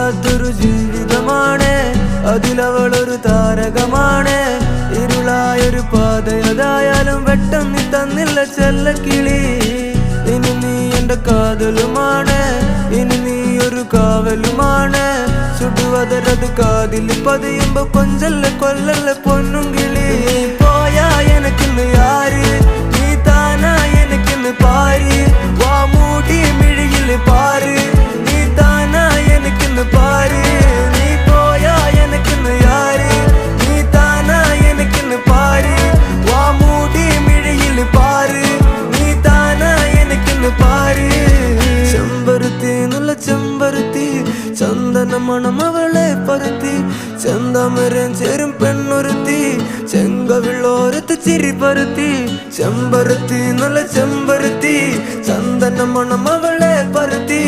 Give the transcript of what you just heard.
വല്ലാത്തൊരു ജീവിതമാണ്, അതിലവളൊരു താരകമാണ്. ഇരുളായൊരു പാതയതായാലും വെട്ടം നീ തന്നില്ല ചെല്ലക്കിളി. ഇനി നീ എന്റെ കാതലുമാണ്, ഇനി നീ ഒരു കാവലുമാണ്. ചുടുവതരത് കാതിൽ പതിയുമ്പോ കൊഞ്ചല്ല കൊല്ലല്ല പൊന്നും കിളി. പോയാ എനക്കിന്ന് യാര്, നീ താനാ എനക്കിന്ന് പാര്. വാ മൂടി മിഴിയിൽ പാര്, നീ താനാ എനക്കിന്ന് പാര്. നീ പോയാ എനക്കിന്ന് യാര്, നീ താനാ എനക്കിന്ന് പാര്. വാ മൂടി മിഴിയിൽ പാര്, നീ താനാ എനക്കിന്ന് പാര്. ചെമ്പരുത്തി നല്ല ചെമ്പരുത്തി, ചന്ദന മണം അവളെ പരുത്തി. ചെന്താമരം ചേരും പെണ്ണൊരുത്തി, ചെങ്കവിളോരത്ത് ചിരി പരുത്തി. ചെമ്പരുത്തി നല്ല ചെമ്പരുത്തി, ചന്ദന മണം അവളെ പരുത്തി.